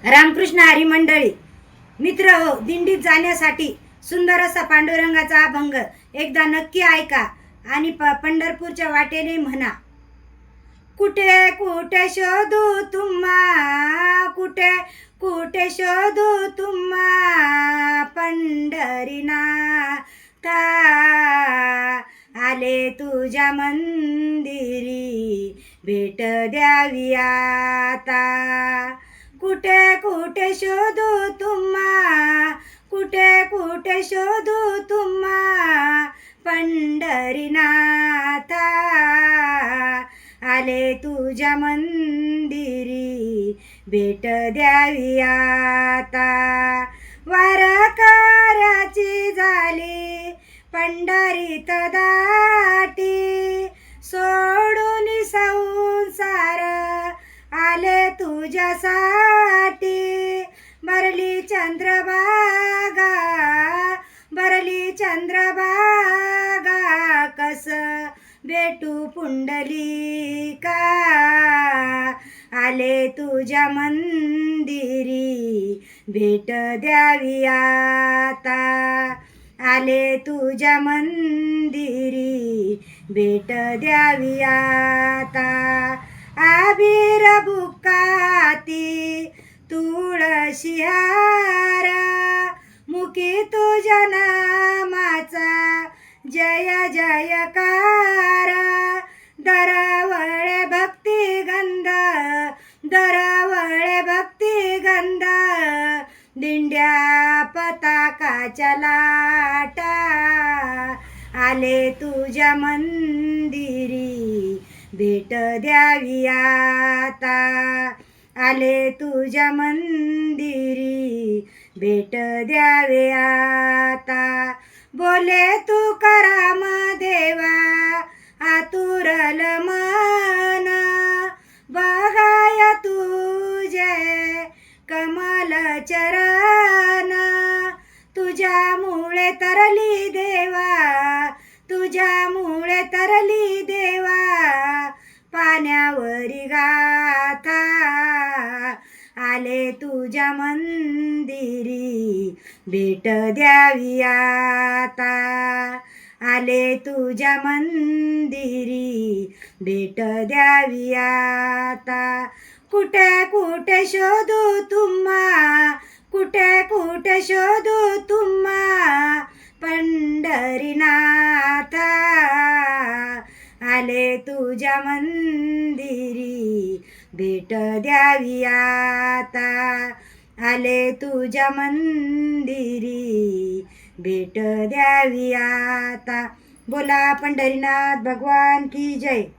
रामकृष्ण हरी मंडळी मित्र हो, दिंडीत जाण्यासाठी सुंदर असा पांडुरंगाचा अभंग एकदा नक्की ऐका आणि पंढरपूरच्या वाटेने म्हणा. कुठे कुठे शोधू तुम्हा, कुठे कुठे शोधू तुम्हा, पंढरीनाथा आले तुझ्या मंदिरी, भेट द्यावी आता. कुठे कुठे शोधू तुम्हा, कुठे कुठे शोधू तुम्हा, पंढरीनाथा आले तुझ्या मंदिरी, भेट द्यावी आता. वारकऱ्याची झाली पंढरीत दाटी, सोडून संसार आले तुझ्यासाठी. भरली चंद्रभागा, भरली चंद्रभागा, कस भेटू पुंडलिका, आले तुझ्या मंदिरी, भेट द्यावी आता. आले तुझ्या मंदिरी, भेट द्यावी आता. आबीर बुक्काती तुळशी हार, मुखी तुझ्या नामाचा जय जयकार. दरवळे भक्ती गंध, दरवळे भक्ती गंध, दिंड्या पताकाच्या लाटा, आले तुझ्या मंदिरी, भेट द्यावी आता. आले तुझ्या मंदिरी, भेट द्यावे आता. बोले तुकाराम देवा आतुरल मन, बघाया तुझे कमल चरण. तुझ्यामुळे तरली देवा, तुझ्यामुळे तरली देवा, पाण्यावरी गाथा, आले तुझ्या मंदिरी, भेट द्यावी आता. आले तुझ्या मंदिरी, भेट द्यावी आता. कुठे कुठे शोधू तुम्हा, कुठे कुठे शोधू तुम्हा, पंढरीनाथा आले तुझ्या मंदिरी, भेट द्यावी आता. आले तुझ्या मंदिरी, भेट द्यावी आता. बोला पंढरीनाथ भगवान की जय.